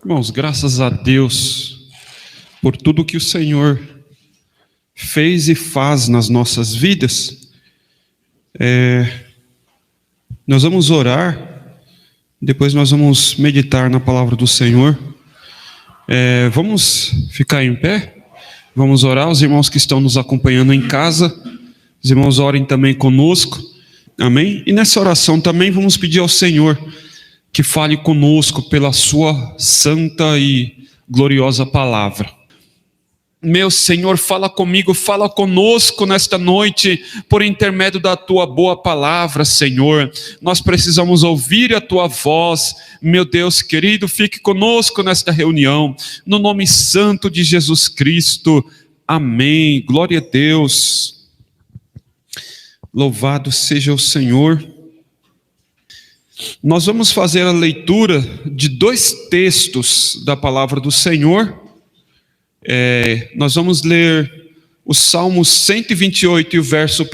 Irmãos, graças a Deus por tudo que o Senhor fez e faz nas nossas vidas. Nós vamos orar, depois nós vamos meditar na palavra do Senhor. Vamos ficar em pé, vamos orar. Os irmãos que estão nos acompanhando em casa, os irmãos orem também conosco, amém? E nessa oração também vamos pedir ao Senhor que fale conosco pela sua santa e gloriosa palavra. Meu Senhor, fala comigo, fala conosco nesta noite, por intermédio da tua boa palavra, Senhor. Nós precisamos ouvir a tua voz, meu Deus querido, fique conosco nesta reunião, no nome santo de Jesus Cristo, amém. Glória a Deus, louvado seja o Senhor. Nós vamos fazer a leitura de dois textos da palavra do Senhor. Nós vamos ler o Salmo 128 e o verso 1,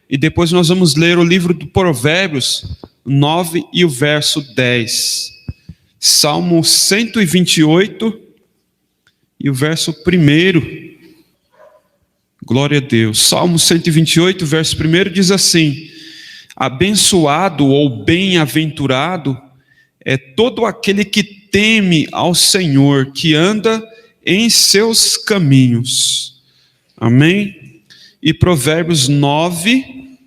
e depois nós vamos ler o livro do Provérbios 9 e o verso 10. Salmo 128 e o verso 1. Glória a Deus. Salmo 128, verso 1 diz assim: abençoado ou bem-aventurado é todo aquele que teme ao Senhor, que anda em seus caminhos. Amém? E Provérbios 9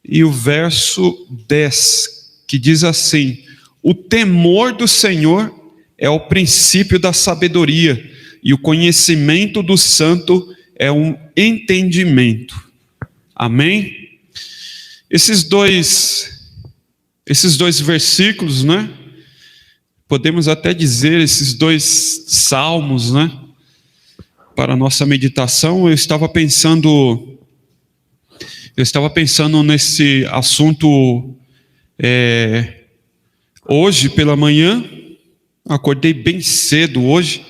e o verso 10, que diz assim: o temor do Senhor é o princípio da sabedoria, e o conhecimento do santo é um entendimento. Amém? Esses dois versículos, né? Podemos até dizer, esses dois salmos, né? Para a nossa meditação, eu estava pensando nesse assunto hoje pela manhã. Acordei bem cedo hoje,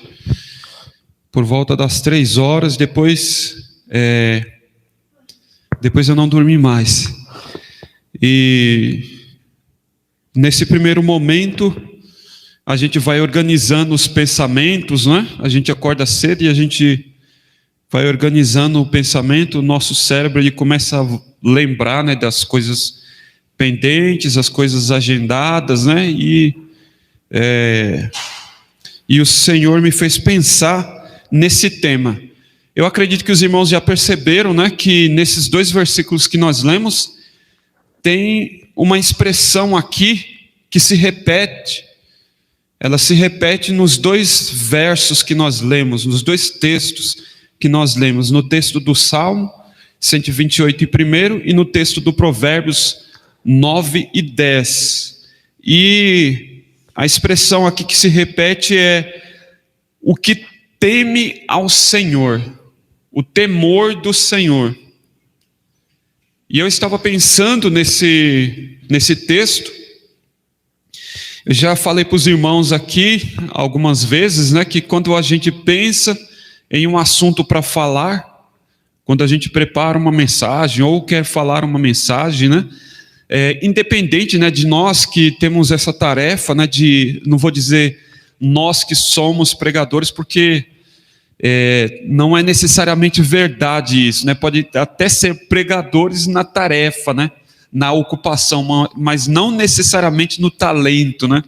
por volta das 3 horas, depois eu não dormi mais. E nesse primeiro momento, a gente vai organizando os pensamentos, né? A gente acorda cedo e a gente vai organizando o pensamento, o nosso cérebro ele começa a lembrar, né, das coisas pendentes, as coisas agendadas, né? E o Senhor me fez pensar nesse tema. Eu acredito que os irmãos já perceberam, né, que nesses dois versículos que nós lemos, tem uma expressão aqui que se repete. Ela se repete nos dois versos que nós lemos, nos dois textos que nós lemos, no texto do Salmo 128 e no texto do Provérbios 9 e 10. E a expressão aqui que se repete é o que teme ao Senhor, o temor do Senhor. E eu estava pensando nesse texto. Eu já falei para os irmãos aqui algumas vezes, né, que quando a gente pensa em um assunto para falar, quando a gente prepara uma mensagem ou quer falar uma mensagem, né, independente, né, de nós que temos essa tarefa, né, não vou dizer nós que somos pregadores, porque não é necessariamente verdade isso, né? Pode até ser pregadores na tarefa, né? Na ocupação, mas não necessariamente no talento, né?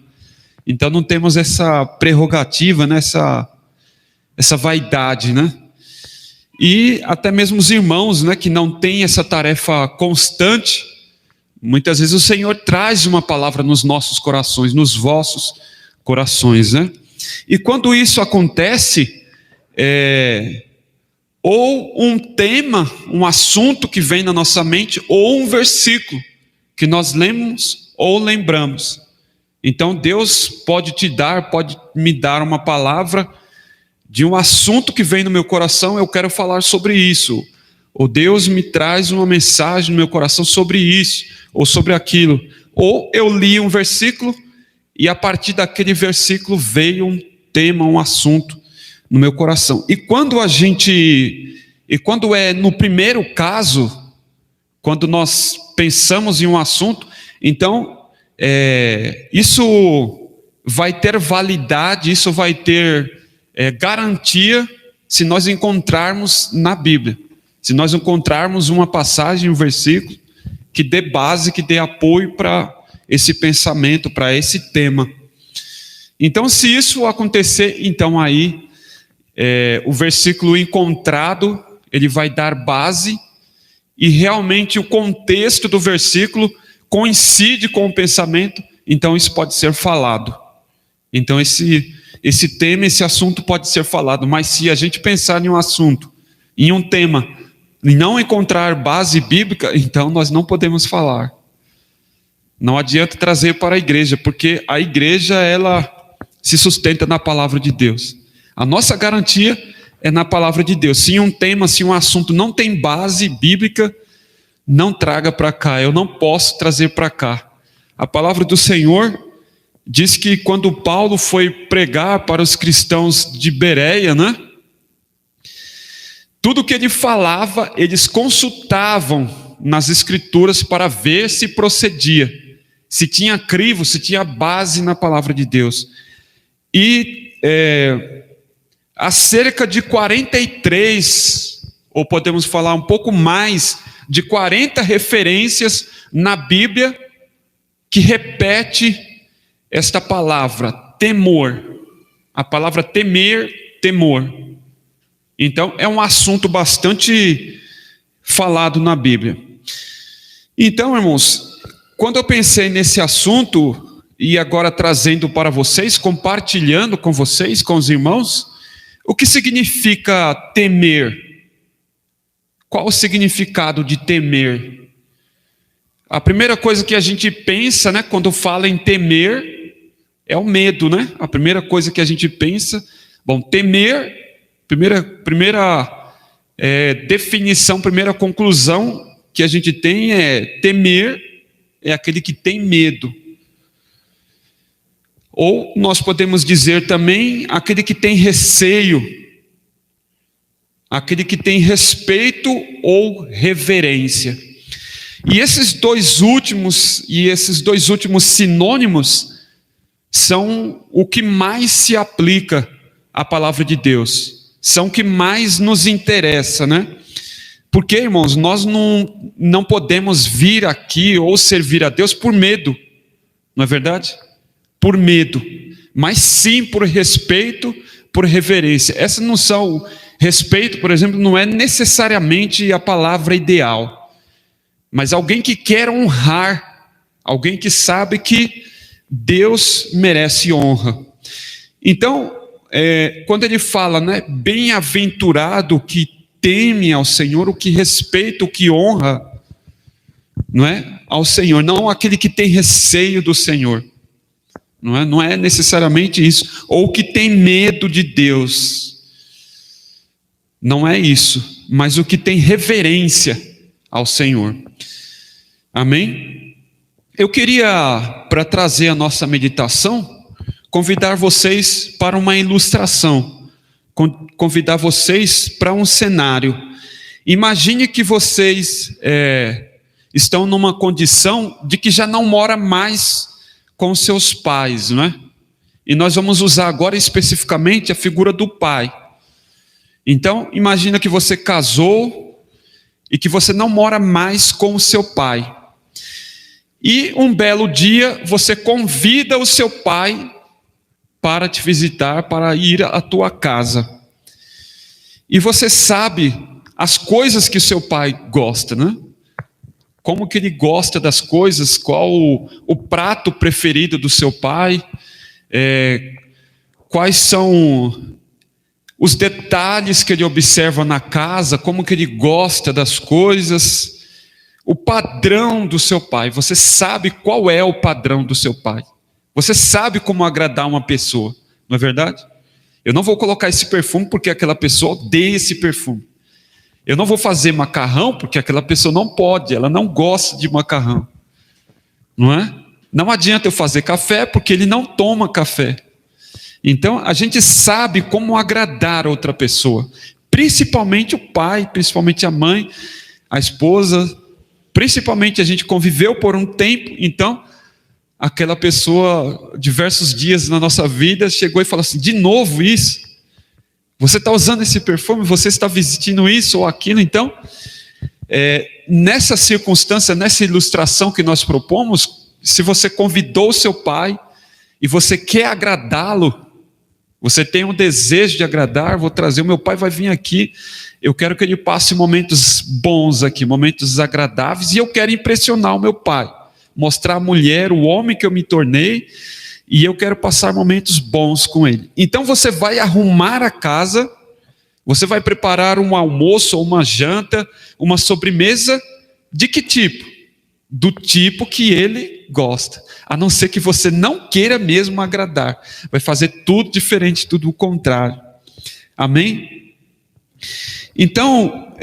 Então não temos essa prerrogativa, né? Essa vaidade, né? E até mesmo os irmãos, né, que não têm essa tarefa constante, muitas vezes o Senhor traz uma palavra nos nossos corações, nos vossos corações, né? E quando isso acontece, ou um tema, um assunto que vem na nossa mente, ou um versículo que nós lemos ou lembramos. Então Deus pode me dar uma palavra de um assunto que vem no meu coração, eu quero falar sobre isso. Ou Deus me traz uma mensagem no meu coração sobre isso, ou sobre aquilo. Ou eu li um versículo e a partir daquele versículo veio um tema, um assunto no meu coração. E quando é no primeiro caso, quando nós pensamos em um assunto, então isso vai ter validade, isso vai ter garantia se nós encontrarmos na Bíblia. Se nós encontrarmos uma passagem, um versículo, que dê base, que dê apoio para esse pensamento, para esse tema. Então, se isso acontecer, então aí o versículo encontrado, ele vai dar base, e realmente o contexto do versículo coincide com o pensamento, então isso pode ser falado. Então esse tema, esse assunto pode ser falado, mas se a gente pensar em um assunto, em um tema, e não encontrar base bíblica, então nós não podemos falar. Não adianta trazer para a igreja, porque a igreja, ela se sustenta na palavra de Deus. A nossa garantia é na palavra de Deus. Se um tema, se um assunto não tem base bíblica, não traga para cá. Eu não posso trazer para cá. A palavra do Senhor diz que quando Paulo foi pregar para os cristãos de Bereia, né? Tudo que ele falava, eles consultavam nas escrituras para ver se procedia, se tinha crivo, se tinha base na palavra de Deus. E há cerca de 43, ou podemos falar um pouco mais, de 40 referências na Bíblia que repete esta palavra, temor. A palavra temer, temor. Então, é um assunto bastante falado na Bíblia. Então, irmãos, quando eu pensei nesse assunto, e agora trazendo para vocês, compartilhando com vocês, com os irmãos, o que significa temer? Qual o significado de temer? A primeira coisa que a gente pensa, né, quando fala em temer, é o medo, né? A primeira coisa que a gente pensa, bom, temer, primeira definição, primeira conclusão que a gente tem é temer é aquele que tem medo. Ou nós podemos dizer também aquele que tem receio, aquele que tem respeito ou reverência. E esses dois últimos sinônimos são o que mais se aplica à palavra de Deus, são o que mais nos interessa, né? Porque, irmãos, nós não podemos vir aqui ou servir a Deus por medo, não é verdade? Por medo, mas sim por respeito, por reverência. Essa noção, respeito, por exemplo, não é necessariamente a palavra ideal, mas alguém que quer honrar, alguém que sabe que Deus merece honra. Então, quando ele fala, né, bem-aventurado o que teme ao Senhor, o que respeita, o que honra, não é, ao Senhor, não aquele que tem receio do Senhor. Não é necessariamente isso. Ou que tem medo de Deus. Não é isso. Mas o que tem reverência ao Senhor. Amém? Eu queria, para trazer a nossa meditação, convidar vocês para uma ilustração. Convidar vocês para um cenário. Imagine que vocês estão numa condição de que já não mora mais com seus pais, não é? E nós vamos usar agora especificamente a figura do pai. Então, imagina que você casou e que você não mora mais com o seu pai. E um belo dia você convida o seu pai para te visitar, para ir à tua casa. E você sabe as coisas que o seu pai gosta, né? Como que ele gosta das coisas, qual o prato preferido do seu pai, quais são os detalhes que ele observa na casa, como que ele gosta das coisas, o padrão do seu pai. Você sabe qual é o padrão do seu pai. Você sabe como agradar uma pessoa, não é verdade? Eu não vou colocar esse perfume porque aquela pessoa odeia esse perfume. Eu não vou fazer macarrão porque aquela pessoa não pode, ela não gosta de macarrão. Não é? Não adianta eu fazer café porque ele não toma café. Então a gente sabe como agradar outra pessoa. Principalmente o pai, principalmente a mãe, a esposa. Principalmente a gente conviveu por um tempo, então aquela pessoa, diversos dias na nossa vida, chegou e falou assim: de novo isso? Você está usando esse perfume? Você está vestindo isso ou aquilo? Então, nessa circunstância, nessa ilustração que nós propomos, se você convidou o seu pai e você quer agradá-lo, você tem um desejo de agradar, vou trazer, o meu pai vai vir aqui, eu quero que ele passe momentos bons aqui, momentos agradáveis, e eu quero impressionar o meu pai, mostrar a mulher, o homem que eu me tornei, e eu quero passar momentos bons com ele. Então você vai arrumar a casa, você vai preparar um almoço, ou uma janta, uma sobremesa, de que tipo? Do tipo que ele gosta, a não ser que você não queira mesmo agradar, vai fazer tudo diferente, tudo o contrário, amém? Então,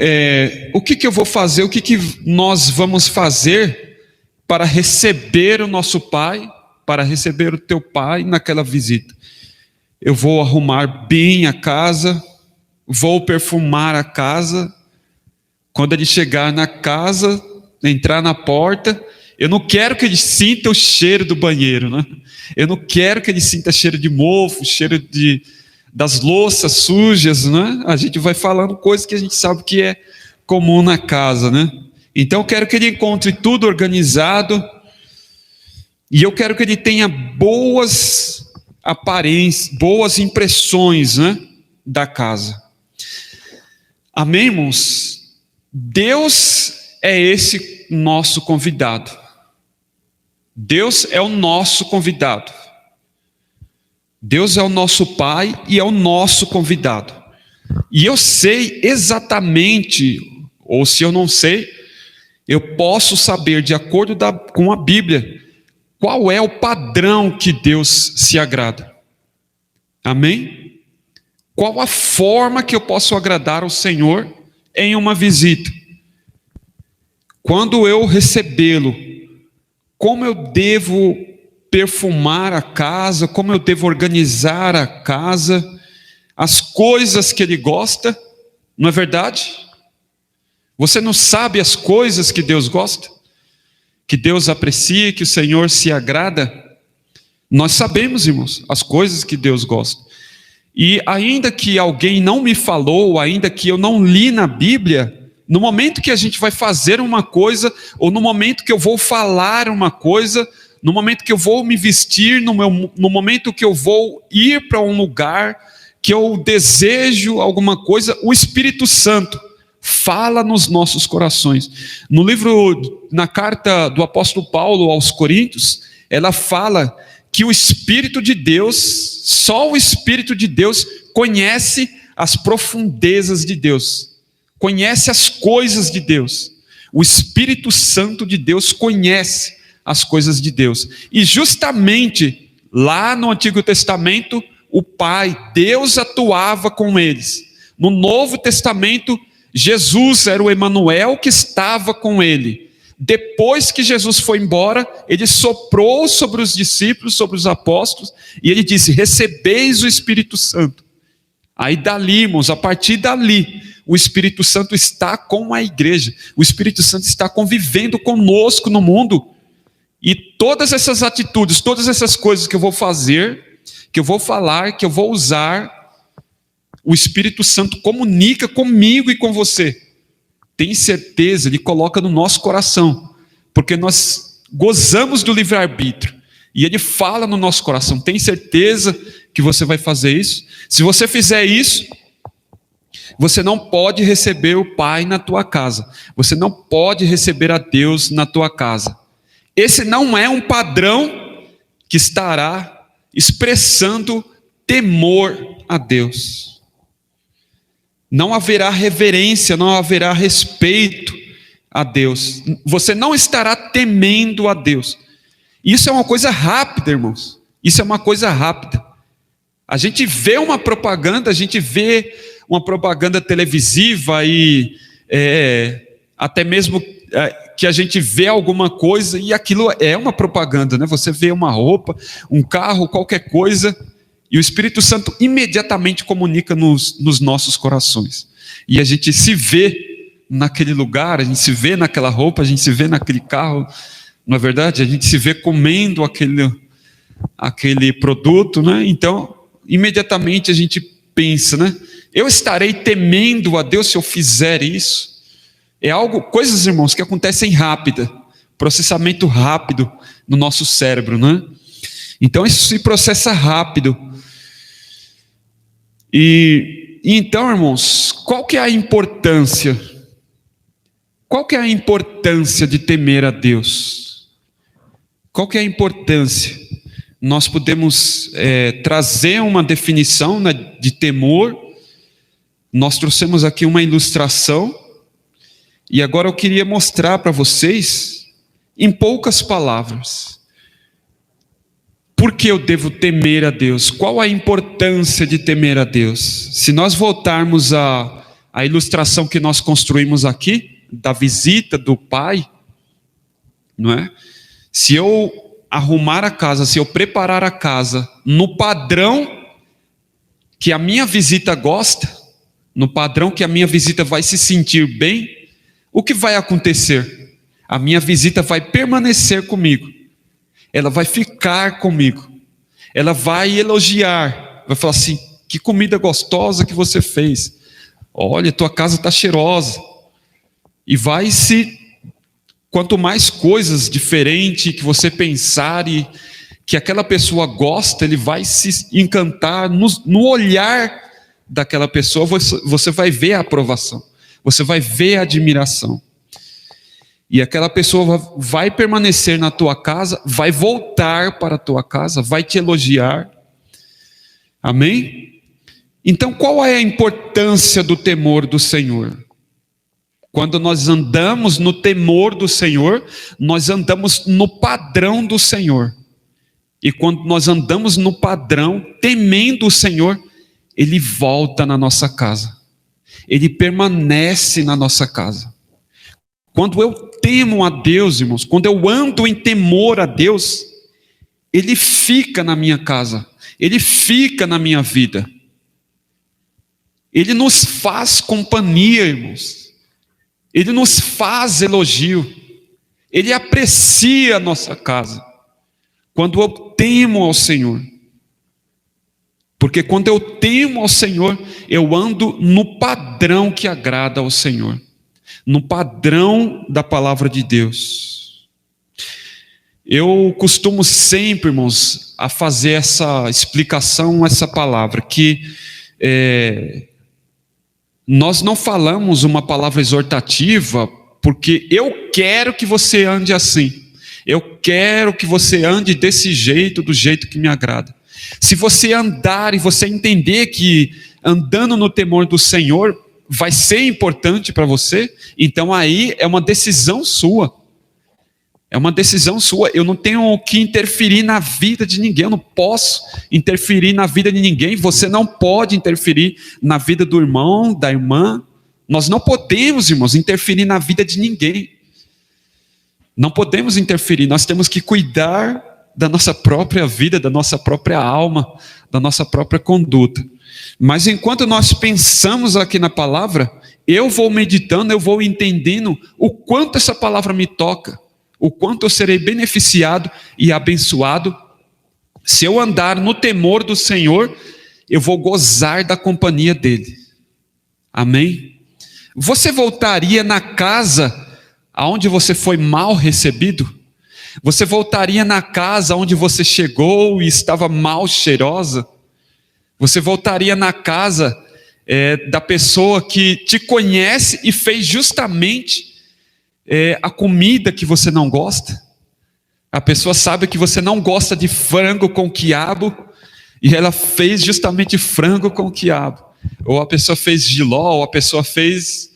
o que eu vou fazer, o que nós vamos fazer para receber o nosso pai, para receber o teu pai naquela visita? Eu vou arrumar bem a casa, vou perfumar a casa, quando ele chegar na casa, entrar na porta, eu não quero que ele sinta o cheiro do banheiro, né? Eu não quero que ele sinta cheiro de mofo, cheiro das louças sujas, né? A gente vai falando coisas que a gente sabe que é comum na casa, né? Então eu quero que ele encontre tudo organizado, e eu quero que ele tenha boas aparências, boas impressões, né, da casa. Amém, irmãos? Deus é esse nosso convidado. Deus é o nosso convidado. Deus é o nosso Pai e é o nosso convidado. E eu sei exatamente, ou se eu não sei, eu posso saber, de acordo com a Bíblia, qual é o padrão que Deus se agrada. Amém? Qual a forma que eu posso agradar ao Senhor em uma visita? Quando eu recebê-lo, como eu devo perfumar a casa, como eu devo organizar a casa, as coisas que ele gosta, não é verdade? Você não sabe as coisas que Deus gosta? Que Deus aprecia, que o Senhor se agrada? Nós sabemos, irmãos, as coisas que Deus gosta. E ainda que alguém não me falou, ainda que eu não li na Bíblia, no momento que a gente vai fazer uma coisa, ou no momento que eu vou falar uma coisa, no momento que eu vou me vestir, no momento que eu vou ir para um lugar, que eu desejo alguma coisa, o Espírito Santo fala nos nossos corações. Na carta do apóstolo Paulo aos Coríntios, ela fala que o Espírito de Deus, só o Espírito de Deus conhece as profundezas de Deus, conhece as coisas de Deus. O Espírito Santo de Deus conhece as coisas de Deus. E justamente lá no Antigo Testamento, o Pai, Deus atuava com eles. No Novo Testamento, Jesus era o Emanuel que estava com ele. Depois que Jesus foi embora, ele soprou sobre os discípulos, sobre os apóstolos, e ele disse: recebeis o Espírito Santo. Aí dali, irmãos, a partir dali, o Espírito Santo está com a igreja, o Espírito Santo está convivendo conosco no mundo, e todas essas atitudes, todas essas coisas que eu vou fazer, que eu vou falar, que eu vou usar, o Espírito Santo comunica comigo e com você. Tem certeza, ele coloca no nosso coração, porque nós gozamos do livre-arbítrio, e ele fala no nosso coração. Tem certeza que você vai fazer isso? Se você fizer isso, você não pode receber o Pai na tua casa, você não pode receber a Deus na tua casa. Esse não é um padrão que estará expressando temor a Deus. Não haverá reverência, não haverá respeito a Deus. Você não estará temendo a Deus. Isso é uma coisa rápida, irmãos. Isso é uma coisa rápida. A gente vê uma propaganda, televisiva e até mesmo que a gente vê alguma coisa e aquilo é uma propaganda, né? Você vê uma roupa, um carro, qualquer coisa, e o Espírito Santo imediatamente comunica nos nossos corações. E a gente se vê naquele lugar, a gente se vê naquela roupa, a gente se vê naquele carro, Não é verdade? A gente se vê comendo aquele produto, né? Então, imediatamente a gente pensa, né? Eu estarei temendo a Deus se eu fizer isso? É algo, coisas, irmãos, que acontecem rápida, processamento rápido no nosso cérebro, né? Então isso se processa rápido. E então, irmãos, qual que é a importância? Qual que é a importância de temer a Deus? Qual que é a importância? Nós podemos trazer uma definição, né, de temor. Nós trouxemos aqui uma ilustração. E agora eu queria mostrar para vocês, em poucas palavras, por que eu devo temer a Deus? Qual a importância de temer a Deus? Se nós voltarmos à ilustração que nós construímos aqui, da visita do pai, não é? Se eu arrumar a casa, se eu preparar a casa no padrão que a minha visita gosta, no padrão que a minha visita vai se sentir bem, o que vai acontecer? A minha visita vai permanecer comigo, ela vai ficar comigo, ela vai elogiar, vai falar assim: que comida gostosa que você fez, olha, tua casa está cheirosa. E quanto mais coisas diferentes que você pensar e que aquela pessoa gosta, ele vai se encantar no olhar daquela pessoa, você vai ver a aprovação, você vai ver a admiração. E aquela pessoa vai permanecer na tua casa, vai voltar para a tua casa, vai te elogiar. Amém? Então, qual é a importância do temor do Senhor? Quando nós andamos no temor do Senhor, nós andamos no padrão do Senhor. E quando nós andamos no padrão, temendo o Senhor, Ele volta na nossa casa. Ele permanece na nossa casa. Quando eu temo a Deus, irmãos, quando eu ando em temor a Deus, Ele fica na minha casa, Ele fica na minha vida. Ele nos faz companhia, irmãos. Ele nos faz elogio, Ele aprecia a nossa casa, quando eu temo ao Senhor, porque quando eu temo ao Senhor, eu ando no padrão que agrada ao Senhor, no padrão da palavra de Deus. Eu costumo sempre, irmãos, a fazer essa explicação, essa palavra, que nós não falamos uma palavra exortativa porque eu quero que você ande assim. Eu quero que você ande desse jeito, do jeito que me agrada. Se você andar e você entender que andando no temor do Senhor vai ser importante para você, então aí é uma decisão sua. É uma decisão sua. Eu não tenho que interferir na vida de ninguém. Eu não posso interferir na vida de ninguém. Você não pode interferir na vida do irmão, da irmã. Nós não podemos, irmãos, interferir na vida de ninguém. Não podemos interferir. Nós temos que cuidar da nossa própria vida, da nossa própria alma, da nossa própria conduta. Mas enquanto nós pensamos aqui na palavra, eu vou meditando, eu vou entendendo o quanto essa palavra me toca. O quanto eu serei beneficiado e abençoado. Se eu andar no temor do Senhor, eu vou gozar da companhia dEle. Amém? Você voltaria na casa onde você foi mal recebido? Você voltaria na casa onde você chegou e estava mal cheirosa? Você voltaria na casa da pessoa que te conhece e fez justamente a comida que você não gosta? A pessoa sabe que você não gosta de frango com quiabo e ela fez justamente frango com quiabo. Ou a pessoa fez jiló, ou a pessoa fez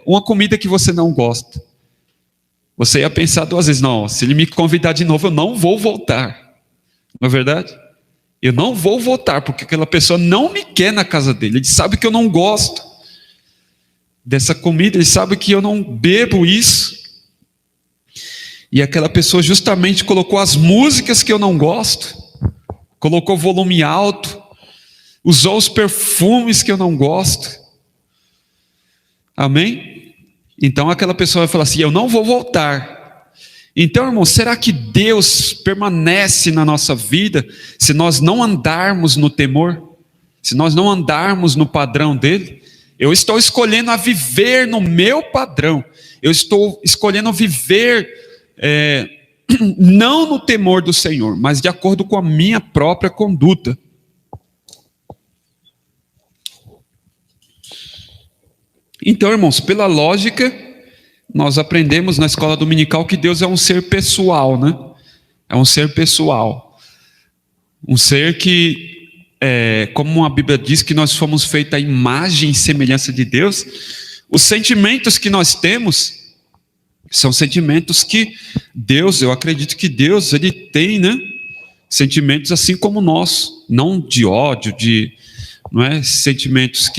uma comida que você não gosta. Você ia pensar duas vezes: não, se ele me convidar de novo, eu não vou voltar. Não é verdade? Eu não vou voltar, porque aquela pessoa não me quer na casa dele. Ele sabe que eu não gosto dessa comida, ele sabe que eu não bebo isso. E aquela pessoa justamente colocou as músicas que eu não gosto, colocou volume alto, usou os perfumes que eu não gosto. Amém? Então aquela pessoa vai falar assim: eu não vou voltar. Então, irmão, será que Deus permanece na nossa vida se nós não andarmos no temor? Se nós não andarmos no padrão dele? Eu estou escolhendo a viver no meu padrão. Eu estou escolhendo viver não no temor do Senhor, mas de acordo com a minha própria conduta. Então, irmãos, pela lógica, nós aprendemos na escola dominical que Deus é um ser pessoal, né? É um ser pessoal. Um ser que, como a Bíblia diz que nós fomos feitos à imagem e semelhança de Deus, os sentimentos que nós temos são sentimentos que Deus, eu acredito que Deus, ele tem, né? Sentimentos assim como nós, não de ódio, não é sentimentos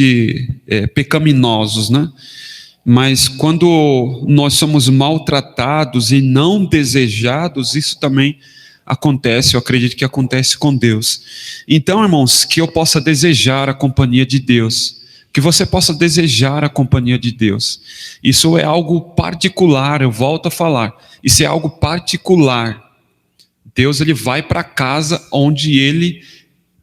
pecaminosos, né? Mas quando nós somos maltratados e não desejados, isso também acontece, eu acredito que acontece com Deus. Então, irmãos, que eu possa desejar a companhia de Deus, que você possa desejar a companhia de Deus. Isso é algo particular, eu volto a falar, isso é algo particular. Deus, ele vai para a casa onde ele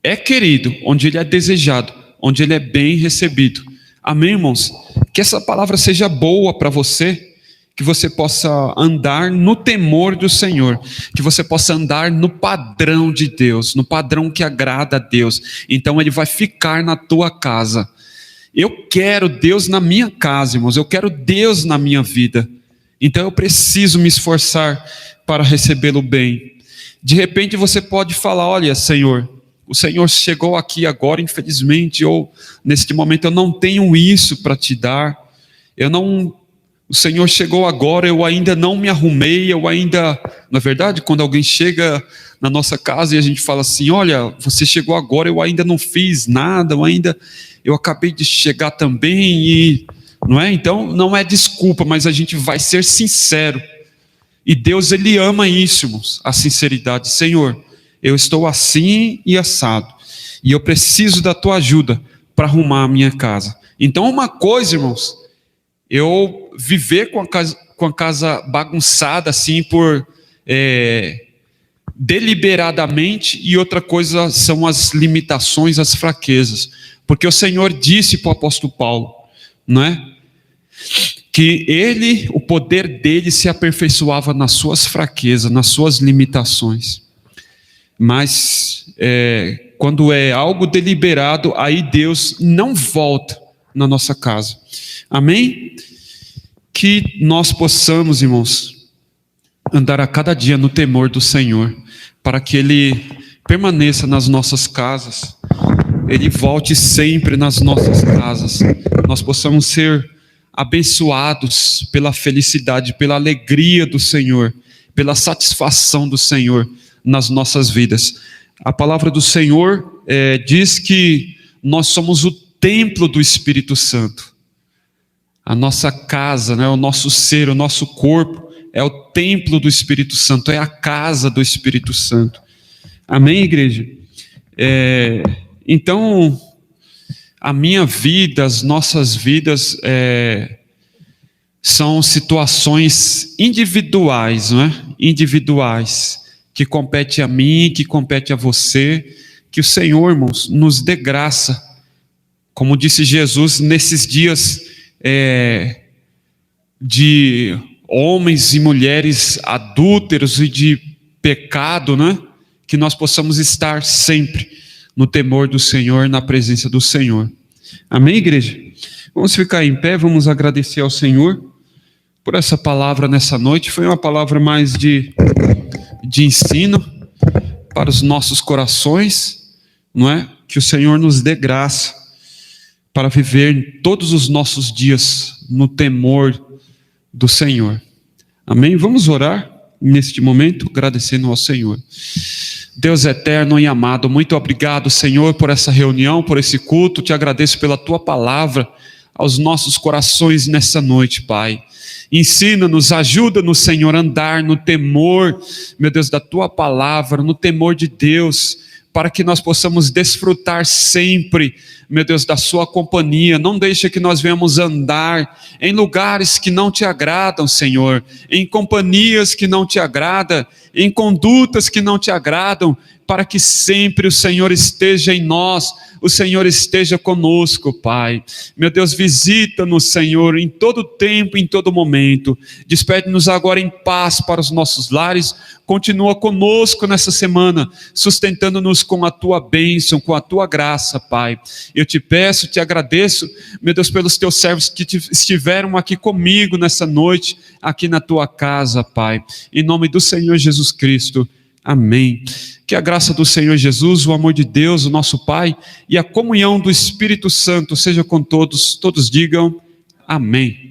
é querido, onde ele é desejado, onde ele é bem recebido. Amém, irmãos? Que essa palavra seja boa para você, que você possa andar no temor do Senhor, que você possa andar no padrão de Deus, no padrão que agrada a Deus. Então ele vai ficar na tua casa. Eu quero Deus na minha casa, irmãos, eu quero Deus na minha vida. Então eu preciso me esforçar para recebê-lo bem. De repente você pode falar: olha, Senhor, o Senhor chegou aqui agora, infelizmente, ou neste momento eu não tenho isso para te dar. O Senhor chegou agora, eu ainda não me arrumei, na verdade, quando alguém chega na nossa casa e a gente fala assim: olha, você chegou agora, eu ainda não fiz nada, eu acabei de chegar também, não é? Então, não é desculpa, mas a gente vai ser sincero. E Deus, ele ama isso, irmãos, a sinceridade. Senhor, eu estou assim e assado, e eu preciso da tua ajuda para arrumar a minha casa. Então, uma coisa, irmãos, eu viver com a casa bagunçada assim deliberadamente, e outra coisa são as limitações, as fraquezas, porque o Senhor disse para o apóstolo Paulo, não é? Que o poder dele se aperfeiçoava nas suas fraquezas, nas suas limitações. Mas quando é algo deliberado, aí Deus não volta na nossa casa. Amém? Que nós possamos, irmãos, andar a cada dia no temor do Senhor, para que Ele permaneça nas nossas casas, Ele volte sempre nas nossas casas, nós possamos ser abençoados pela felicidade, pela alegria do Senhor, pela satisfação do Senhor nas nossas vidas. A palavra do Senhor diz que nós somos o templo do Espírito Santo. A nossa casa, né, o nosso ser, o nosso corpo é o templo do Espírito Santo, é a casa do Espírito Santo. Amém, igreja? Então, a minha vida, as nossas vidas são situações individuais, não é? Individuais, que compete a mim, que compete a você, que o Senhor, irmãos, nos dê graça. Como disse Jesus, nesses dias de homens e mulheres adúlteros e de pecado, né? Que nós possamos estar sempre no temor do Senhor, na presença do Senhor. Amém, igreja? Vamos ficar em pé, vamos agradecer ao Senhor por essa palavra nessa noite. Foi uma palavra mais de ensino para os nossos corações, não é? Que o Senhor nos dê graça para viver todos os nossos dias no temor do Senhor. Amém? Vamos orar neste momento, agradecendo ao Senhor. Deus eterno e amado, muito obrigado, Senhor, por essa reunião, por esse culto. Te agradeço pela tua palavra aos nossos corações nessa noite, Pai. Ensina-nos, ajuda-nos, Senhor, a andar no temor, meu Deus, da tua palavra, no temor de Deus, para que nós possamos desfrutar sempre, meu Deus, da sua companhia. Não deixe que nós venhamos andar em lugares que não te agradam, Senhor, em companhias que não te agradam, em condutas que não te agradam, para que sempre o Senhor esteja em nós, o Senhor esteja conosco, Pai. Meu Deus, visita-nos, Senhor, em todo tempo, em todo momento. Despede-nos agora em paz para os nossos lares. Continua conosco nessa semana, sustentando-nos com a tua bênção, com a tua graça, Pai. Eu te peço, te agradeço, meu Deus, pelos teus servos que estiveram aqui comigo nessa noite, aqui na tua casa, Pai. Em nome do Senhor Jesus Cristo. Amém. Que a graça do Senhor Jesus, o amor de Deus, o nosso Pai, e a comunhão do Espírito Santo seja com todos. Todos digam amém.